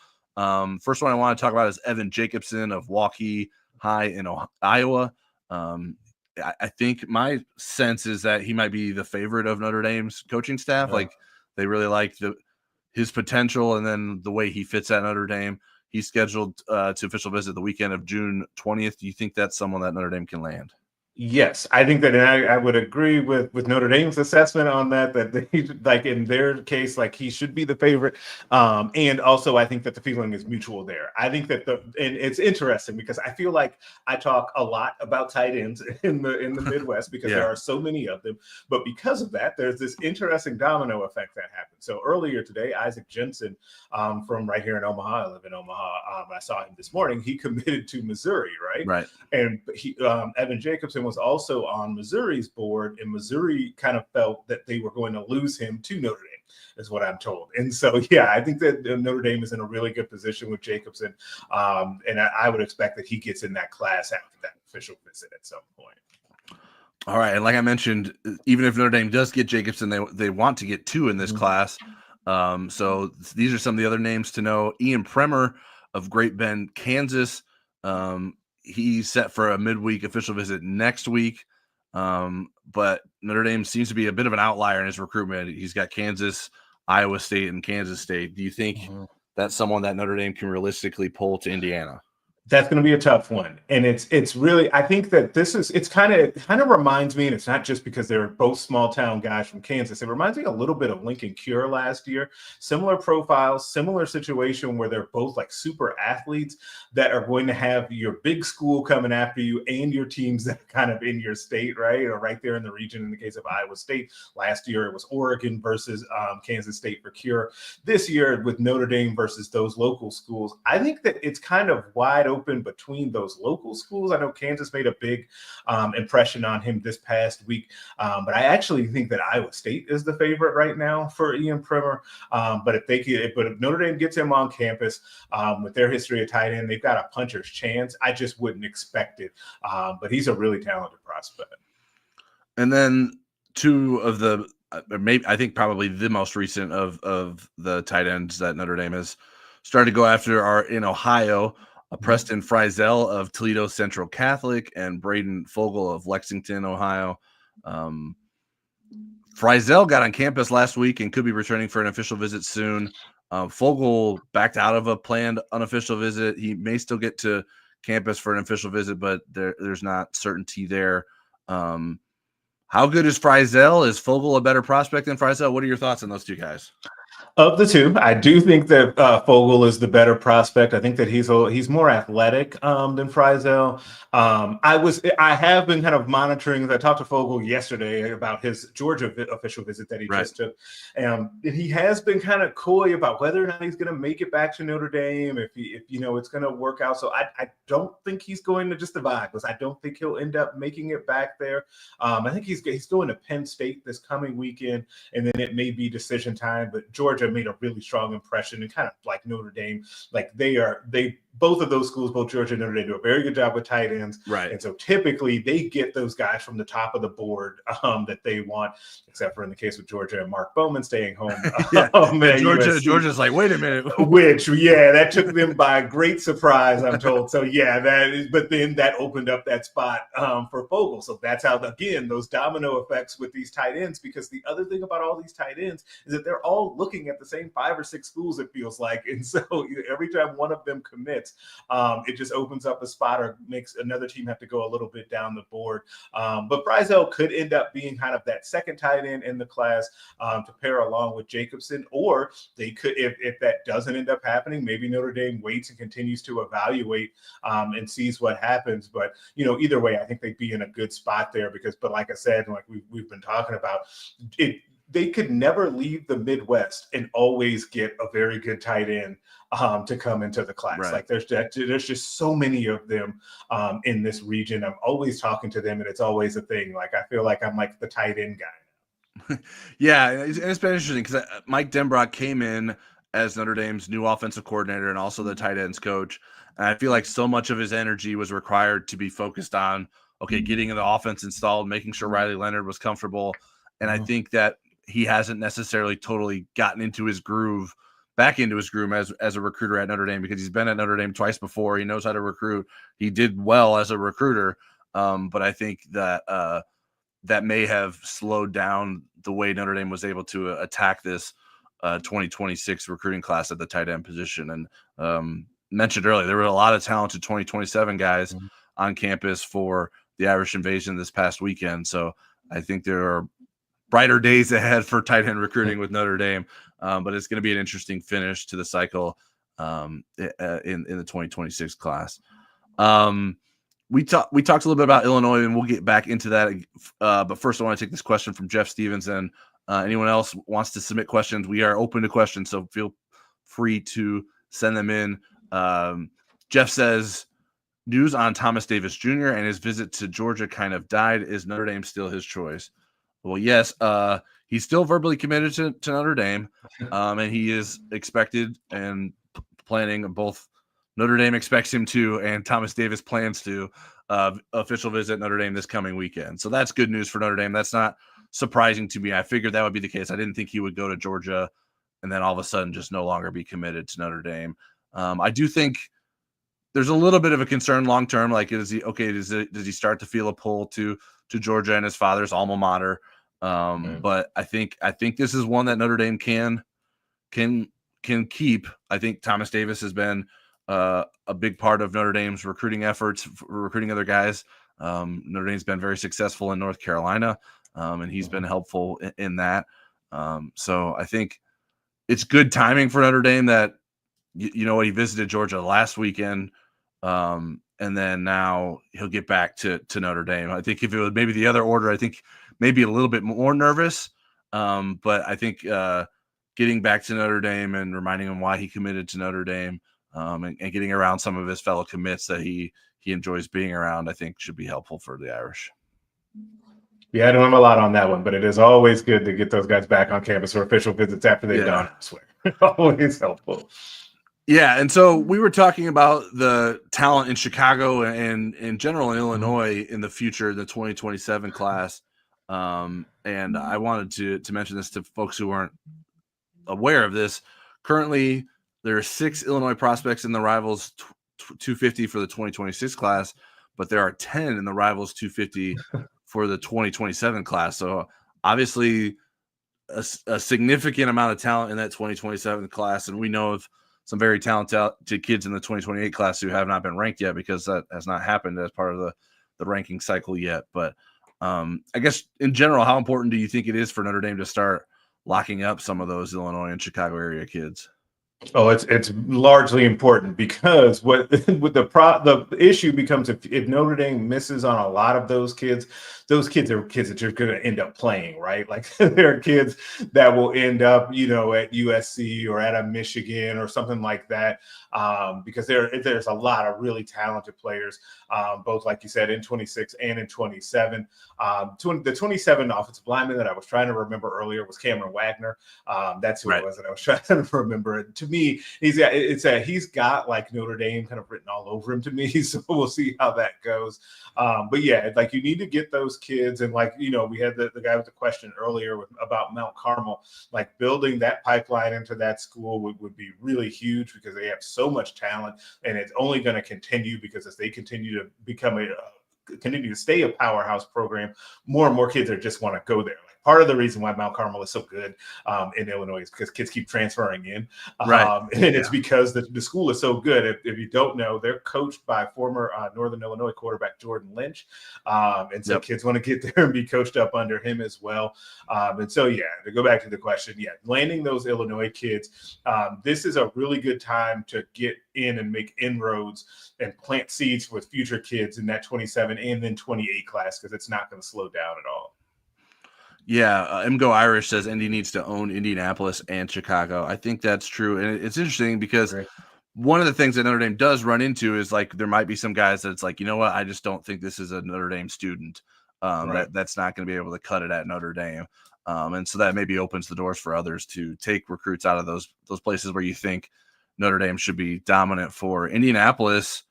First one I want to talk about is Evan Jacobson of Waukee High in Iowa. I think my sense is that he might be the favorite of Notre Dame's coaching staff. Like, they really like his potential and then the way he fits at Notre Dame. He's scheduled to official visit the weekend of June 20th. Do you think that's someone that Notre Dame can land? Yes, I think that I would agree with Notre Dame's assessment on that they, like in their case, like he should be the favorite. And also I think that the feeling is mutual there. I think that and it's interesting because I feel like I talk a lot about tight ends in the Midwest because there are so many of them. But because of that, there's this interesting domino effect that happens. So earlier today, Isaac Jensen from right here in Omaha, I live in Omaha. I saw him this morning. He committed to Missouri, right? And he Evan Jacobson was also on Missouri's board, and Missouri kind of felt that they were going to lose him to Notre Dame, is what I'm told. And so, yeah, I think that Notre Dame is in a really good position with Jacobson, and I would expect that he gets in that class after that official visit at some point. All right, and like I mentioned, even if Notre Dame does get Jacobson, they want to get 2 in this class. So these are some of the other names to know. Ian Premer of Great Bend, Kansas. He's set for a midweek official visit next week. But Notre Dame seems to be a bit of an outlier in his recruitment. He's got Kansas, Iowa State, and Kansas State. Do you think that's someone that Notre Dame can realistically pull to Indiana? That's going to be a tough one. And it's really, I think that it's kind of reminds me, and it's not just because they're both small town guys from Kansas. It reminds me a little bit of Lincoln Cure last year. Similar profiles, similar situation where they're both like super athletes that are going to have your big school coming after you and your teams that are kind of in your state, right? Or right there in the region. In the case of Iowa State, last year it was Oregon versus Kansas State for Cure. This year with Notre Dame versus those local schools. I think that it's kind of wide open between those local schools. I know Kansas made a big impression on him this past week, but I actually think that Iowa State is the favorite right now for Ian Primer. But if Notre Dame gets him on campus with their history of tight end, they've got a puncher's chance. I just wouldn't expect it, but he's a really talented prospect. And then two of the maybe I think probably the most recent of the tight ends that Notre Dame has started to go after are in Ohio. Preston Friesel of Toledo Central Catholic and Braden Fogel of Lexington, Ohio. Friesel got on campus last week and could be returning for an official visit soon. Fogel backed out of a planned unofficial visit. He may still get to campus for an official visit, but there's not certainty there. How good is Friesel? Is Fogel a better prospect than Friesel? What are your thoughts on those two guys? Of the two, I do think that Fogel is the better prospect. I think that he's more athletic than Friesel. I have been kind of monitoring. I talked to Fogel yesterday about his Georgia official visit that he just took. He has been kind of coy about whether or not he's going to make it back to Notre Dame, if it's going to work out. So I don't think he's going to just divide, because I don't think he'll end up making it back there. I think he's going to Penn State this coming weekend, and then it may be decision time. But Georgia made a really strong impression, and kind of like Notre Dame, like both of those schools, both Georgia and Notre Dame, do a very good job with tight ends. Right. And so typically they get those guys from the top of the board that they want, except for in the case of Georgia and Mark Bowman staying home. Georgia's like, wait a minute. That took them by great surprise, I'm told. So but then that opened up that spot for Fogel. So that's how, again, those domino effects with these tight ends, because the other thing about all these tight ends is that they're all looking at the same 5 or 6 schools, it feels like. And so every time one of them commits, it just opens up a spot or makes another team have to go a little bit down the board. But Friesel could end up being kind of that second tight end in the class to pair along with Jacobson, or they could, if that doesn't end up happening, maybe Notre Dame waits and continues to evaluate and sees what happens. But either way, I think they'd be in a good spot there, but like I said, like we've been talking about it. They could never leave the Midwest and always get a very good tight end to come into the class. Right. Like there's just so many of them in this region. I'm always talking to them, and it's always a thing. Like I feel like I'm like the tight end guy. Yeah, it's been interesting because Mike Denbrock came in as Notre Dame's new offensive coordinator and also the tight ends coach. And I feel like so much of his energy was required to be focused on, getting the offense installed, making sure Riley Leonard was comfortable. And I think that he hasn't necessarily totally gotten back into his groove as a recruiter at Notre Dame, because he's been at Notre Dame twice before. He knows how to recruit. He did well as a recruiter. But I think that that may have slowed down the way Notre Dame was able to attack this 2026 recruiting class at the tight end position. And mentioned earlier, there were a lot of talented 2027 guys on campus for the Irish Invasion this past weekend. So I think there are brighter days ahead for tight end recruiting with Notre Dame, but it's going to be an interesting finish to the cycle in the 2026 class. We talked a little bit about Illinois, and we'll get back into that. But first, I want to take this question from Jeff Stevens, and anyone else wants to submit questions, we are open to questions, so feel free to send them in. Jeff says, news on Thomas Davis Jr. and his visit to Georgia kind of died. Is Notre Dame still his choice? Well, yes, he's still verbally committed to Notre Dame, and he is expected and planning both. Notre Dame expects him to, and Thomas Davis plans to official visit Notre Dame this coming weekend. So that's good news for Notre Dame. That's not surprising to me. I figured that would be the case. I didn't think he would go to Georgia and then all of a sudden just no longer be committed to Notre Dame. I do think there's a little bit of a concern long term. Like, does he start to feel a pull to Georgia and his father's alma mater? But I think this is one that Notre Dame can keep. I think Thomas Davis has been a big part of Notre Dame's recruiting efforts for recruiting other guys. Notre Dame's been very successful in North Carolina, and he's been helpful in that. So I think it's good timing for Notre Dame that, you know what, he visited Georgia last weekend, and then now he'll get back to Notre Dame. I think if it was maybe the other order, I think maybe a little bit more nervous, but I think getting back to Notre Dame and reminding him why he committed to Notre Dame, and getting around some of his fellow commits that he enjoys being around, I think should be helpful for the Irish. Yeah, I don't have a lot on that one, but it is always good to get those guys back on campus for official visits after they've gone elsewhere. Always helpful. Yeah, and so we were talking about the talent in Chicago and in general in Illinois in the future, the 2027 class. And I wanted to mention this to folks who aren't aware of this. Currently, there are 6 Illinois prospects in the Rivals 250 for the 2026 class, but there are 10 in the Rivals 250 for the 2027 class. So obviously a significant amount of talent in that 2027 class. And we know of some very talented kids in the 2028 class who have not been ranked yet because that has not happened as part of the ranking cycle yet. But I guess in general, how important do you think it is for Notre Dame to start locking up some of those Illinois and Chicago area kids? Oh, it's largely important because what with the issue becomes if Notre Dame misses on a lot of those kids are kids that you're going to end up playing, right? Like there are kids that will end up, you know, at USC or at a Michigan or something like that, because there's a lot of really talented players, both like you said in 26 and in 27. The 27 offensive lineman that I was trying to remember earlier was Cameron Wagner. That's who it was that I was trying to remember. To me, he's got like Notre Dame kind of written all over him to me. So we'll see how that goes. But yeah, like you need to get those kids, and like, you know, we had the guy with the question earlier about Mount Carmel, like building that pipeline into that school would be really huge because they have so much talent, and it's only going to continue because as they continue to continue to stay a powerhouse program, more and more kids are just want to go there. Like part of the reason why Mount Carmel is so good in Illinois is because kids keep transferring in, and it's because the school is so good. If you don't know, they're coached by former Northern Illinois quarterback Jordan Lynch, and so kids want to get there and be coached up under him as well. And so yeah, to go back to the question, landing those Illinois kids, this is a really good time to get in and make inroads and plant seeds with future kids in that 27 and then 28 class, because it's not going to slow down at all. Yeah, MGO Irish says Indy needs to own Indianapolis and Chicago. I think that's true. And it's interesting because one of the things that Notre Dame does run into is like there might be some guys that's like, you know what, I just don't think this is a Notre Dame student that's not going to be able to cut it at Notre Dame. And so that maybe opens the doors for others to take recruits out of those places where you think Notre Dame should be dominant. For Indianapolis,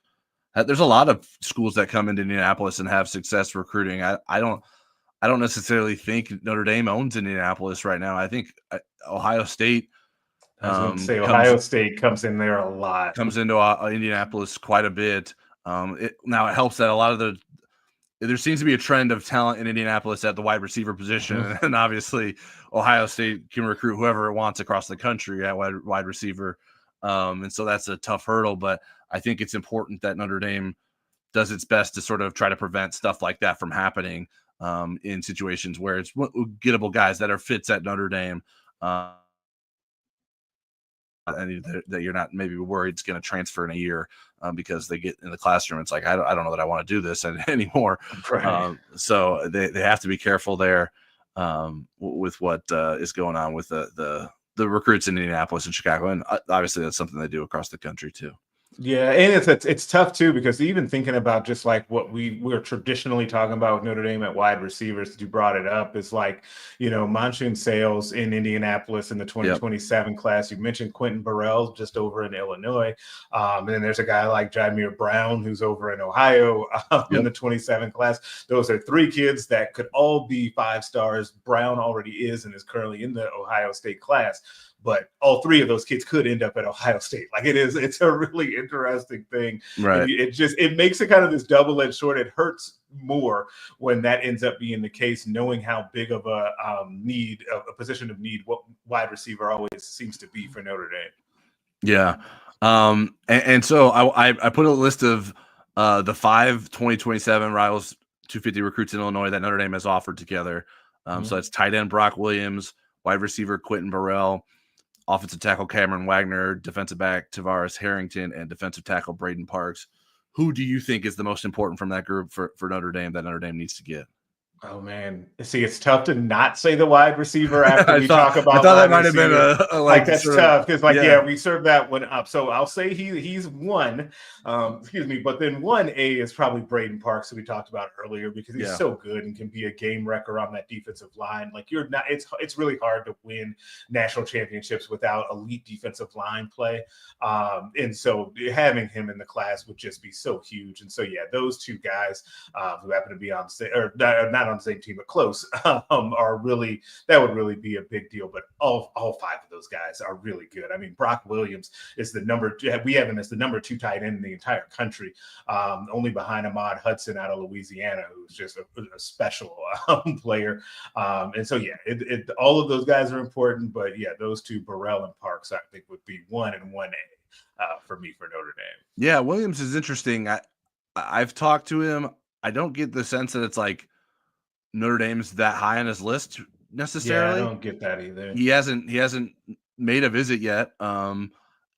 there's a lot of schools that come into Indianapolis and have success recruiting. I don't necessarily think Notre Dame owns Indianapolis right now. I think Ohio State. Ohio State comes in there a lot. Comes into Indianapolis quite a bit. Now it helps that there seems to be a trend of talent in Indianapolis at the wide receiver position, and obviously Ohio State can recruit whoever it wants across the country at wide receiver. And so that's a tough hurdle, but I think it's important that Notre Dame does its best to sort of try to prevent stuff like that from happening in situations where it's gettable guys that are fits at Notre Dame, and that you're not maybe worried it's going to transfer in a year because they get in the classroom. It's like, I don't know that I want to do this anymore. Right. So they have to be careful there with what is going on with the recruits in Indianapolis and Chicago. And obviously that's something they do across the country too. Yeah, and it's tough too, because even thinking about just like what we're traditionally talking about with Notre Dame at wide receivers, that you brought it up, is like, you know, Monsoon Sales in Indianapolis in the 2027 class. You mentioned Quentin Burrell just over in Illinois. And then there's a guy like Jameer Brown who's over in Ohio in the 27 class. Those are 3 kids that could all be 5 stars. Brown already is and is currently in the Ohio State class. but all three of those kids could end up at Ohio State. Like it's a really interesting thing. Right. And it makes it kind of this double-edged sword. It hurts more when that ends up being the case, knowing how big of a position of need what wide receiver always seems to be for Notre Dame. Yeah. And so I put a list of the 5 2027 Rivals 250 recruits in Illinois that Notre Dame has offered together. So it's tight end Brock Williams, wide receiver Quentin Burrell, offensive tackle Cameron Wagner, defensive back Tavares Harrington, and defensive tackle Braden Parks. Who do you think is the most important from that group for Notre Dame that Notre Dame needs to get? Oh man, see, it's tough to not say the wide receiver after we talk about. I thought that might have been a like that's tough because we served that one up. So I'll say he's one. Excuse me, but then 1A is probably Braden Parks, who we talked about earlier, because he's so good and can be a game wrecker on that defensive line. Like you're not, it's really hard to win national championships without elite defensive line play. And so having him in the class would just be so huge. And so those two guys who happen to be on not on the same team but close are really, that would really be a big deal. But all 5 of those guys are really good. I mean, Brock Williams is we have him as the number 2 tight end in the entire country, only behind Ahmad Hudson out of Louisiana, who's just a special player. And so all of those guys are important, but those two, Burrell and Parks, I think would be 1 and 1A for me for Notre Dame. Yeah, Williams is interesting. I've talked to him. I don't get the sense that it's like Notre Dame's that high on his list necessarily. Yeah, I don't get that either. He hasn't made a visit yet.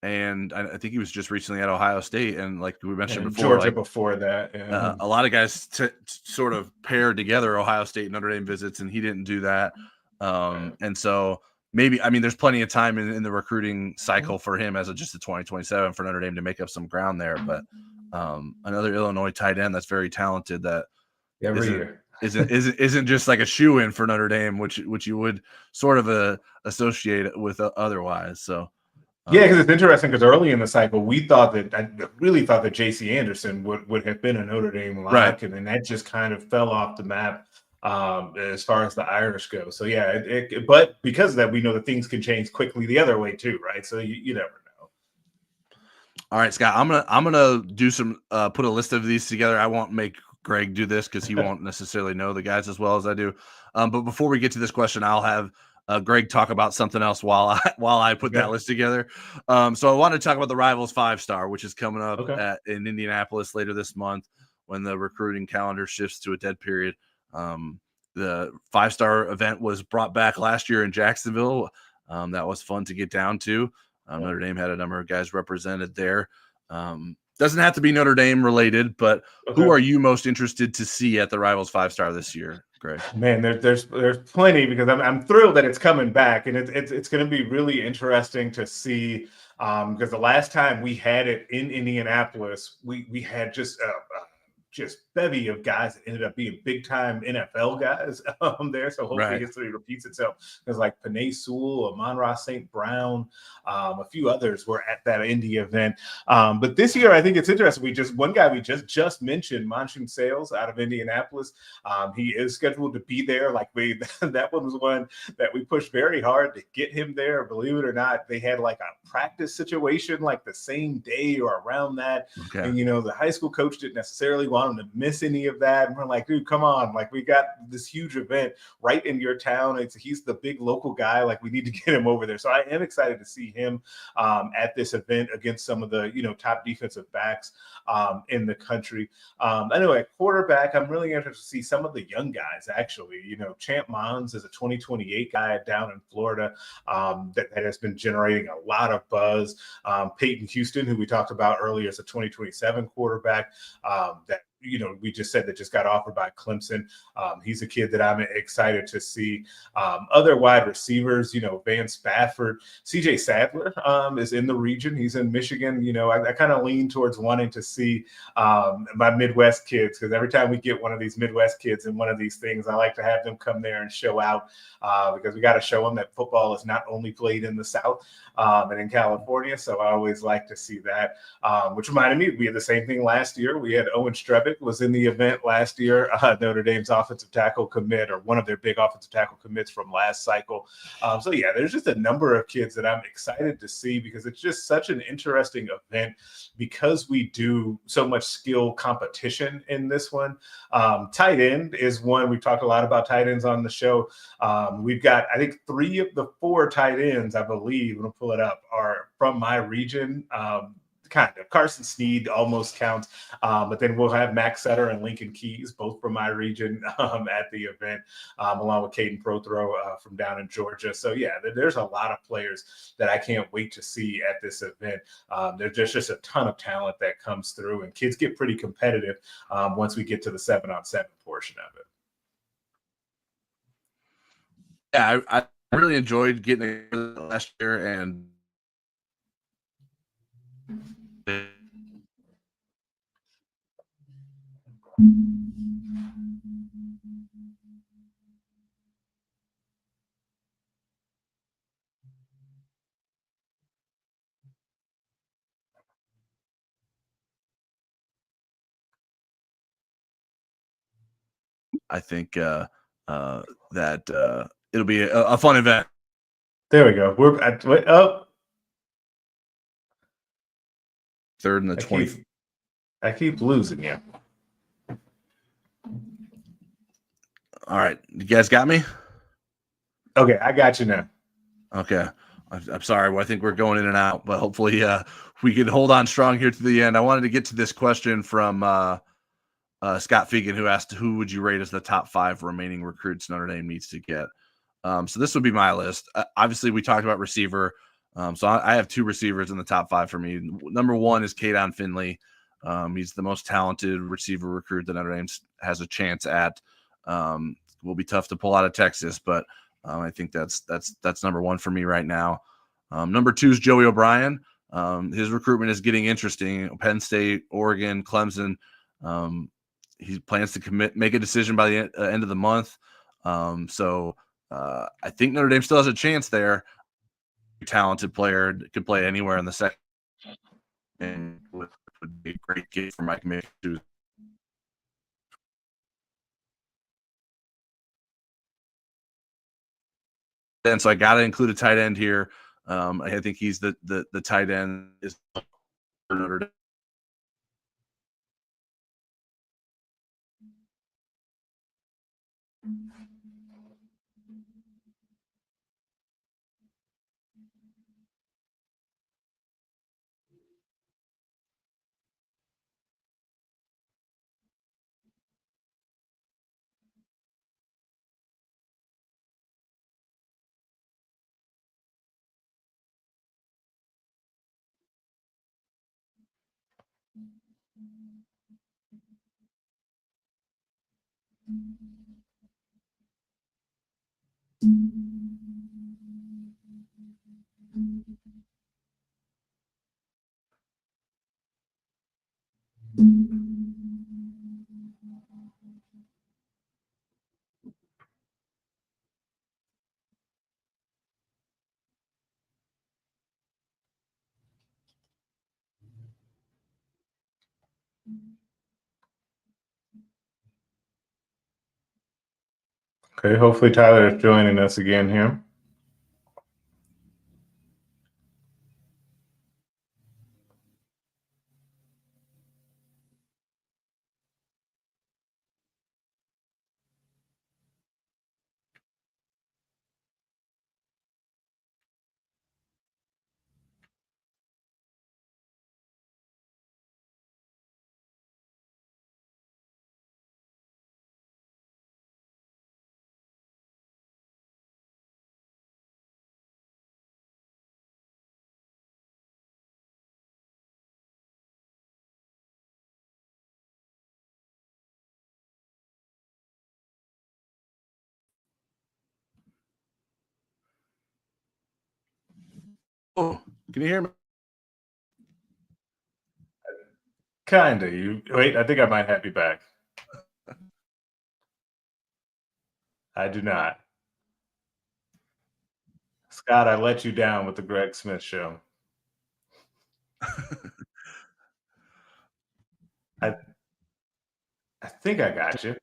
And I think he was just recently at Ohio State, and like we mentioned before, Georgia before that. Yeah. A lot of guys sort of paired together Ohio State and Notre Dame visits, and he didn't do that. And so maybe, I mean, there's plenty of time in the recruiting cycle for him as just a 2027 for Notre Dame to make up some ground there. But another Illinois tight end that's very talented that isn't just like a shoe-in for Notre Dame, which you would sort of associate with otherwise. So. Because it's interesting because early in the cycle, I really thought that J.C. Anderson would have been a Notre Dame lock, right, and then that just kind of fell off the map as far as the Irish go. So but because of that, we know that things can change quickly the other way too, right? So you never know. All right, Scott, I'm gonna do some put a list of these together. I won't make Greg do this because he won't necessarily know the guys as well as I do. But before we get to this question, I'll have Greg talk about something else while I put that list together. So I want to talk about the Rivals 5-star, which is coming up in Indianapolis later this month when the recruiting calendar shifts to a dead period. The 5-star event was brought back last year in Jacksonville. That was fun to get down to. Notre Dame had a number of guys represented there. Doesn't have to be Notre Dame related, but who are you most interested to see at the Rivals 5-star this year, Greg? Man, there's plenty, because I'm thrilled that it's coming back, and it's going to be really interesting to see, because the last time we had it in Indianapolis, we had just bevy of guys that ended up being big time NFL guys there. So hopefully history repeats itself. There's like Panay Sewell, Amon-Ra St. Brown, a few others were at that Indy event. But this year, I think it's interesting. One guy we just mentioned, Monsoon Sales out of Indianapolis. He is scheduled to be there. Like that one was one that we pushed very hard to get him there. Believe it or not, they had like a practice situation like the same day or around that. And the high school coach didn't necessarily want him to miss any of that, and we're like, dude, come on, like we got this huge event right in your town. He's the big local guy, like we need to get him over there. So I am excited to see him at this event against some of the top defensive backs in the country. Anyway, quarterback, I'm really interested to see some of the young guys actually. Champ Mons is a 2028 guy down in Florida that has been generating a lot of buzz. Peyton Houston, who we talked about earlier, is a 2027 quarterback that we just said that just got offered by Clemson. He's a kid that I'm excited to see. Other wide receivers, Van Spafford, CJ Sadler is in the region. He's in Michigan. I kind of lean towards wanting to see my Midwest kids, because every time we get one of these Midwest kids in one of these things, I like to have them come there and show out, because we got to show them that football is not only played in the South and in California. So I always like to see that, which reminded me, we had the same thing last year. We had Owen Strebik, with was in the event last year. Notre Dame's offensive tackle commit, or one of their big offensive tackle commits from last cycle. So yeah, there's just a number of kids that I'm excited to see because it's just such an interesting event because we do so much skill competition in this one. Tight end is one. We've talked a lot about tight ends on the show. We've got, I think, 3 of the 4 tight ends, I believe, when I pull it up, are from my region. Kind of. Carson Sneed almost counts. But then we'll have Max Sutter and Lincoln Keys, both from my region, at the event, along with Caden Prothro from down in Georgia. So, yeah, there's a lot of players that I can't wait to see at this event. There's just a ton of talent that comes through, and kids get pretty competitive once we get to the 7-on-7 portion of it. Yeah, I really enjoyed getting it last year, and I think that it'll be a fun event. There we go. We're at oh, 3rd and the 20th. I keep losing you. All right, you guys got me? Okay, I got you now. Okay. I'm sorry. Well, I think we're going in and out, but hopefully we can hold on strong here to the end. I wanted to get to this question from Scott Fegan, who asked, who would you rate as the top 5 remaining recruits Notre Dame needs to get? So this would be my list. Obviously, we talked about receiver. So I have 2 receivers in the top 5 for me. Number 1 is Kadon Finley. He's the most talented receiver recruit that Notre Dame has a chance at. Will be tough to pull out of Texas, but I think that's number 1 for me right now. Number 2 is Joey O'Brien. His recruitment is getting interesting. Penn State, Oregon, Clemson. He plans to make a decision by the end of the month. So I think Notre Dame still has a chance there. Talented player, could play anywhere in the second, and would be a great kid for Mike Mick. And so I got to include a tight end here. I think he's the tight end is Notre Dame. Okay, hopefully Tyler is joining us again here. Oh, can you hear me? Kinda. You wait. I think I might have you back. I do not. Scott, I let you down with the Greg Smith show. I I think I got you.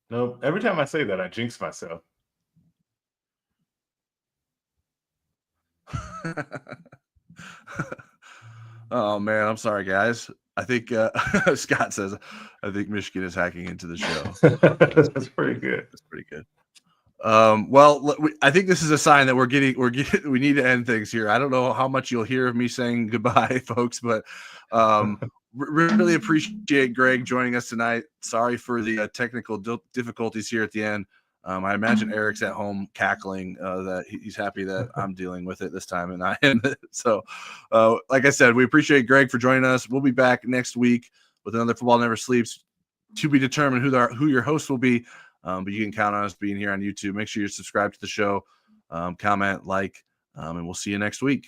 No, every time I say that, I jinx myself. Oh man, I'm sorry, guys. I think Scott says I think Michigan is hacking into the show. That's pretty good. That's pretty good. Well, I think this is a sign that we need to end things here. I don't know how much you'll hear of me saying goodbye, folks, but really appreciate Greg joining us tonight. Sorry for the technical difficulties here at the end. I imagine Eric's at home cackling that he's happy that I'm dealing with it this time and I am. So, like I said, we appreciate Greg for joining us. We'll be back next week with another Football Never Sleeps, to be determined who your host will be. But you can count on us being here on YouTube. Make sure you're subscribed to the show, comment, like, and we'll see you next week.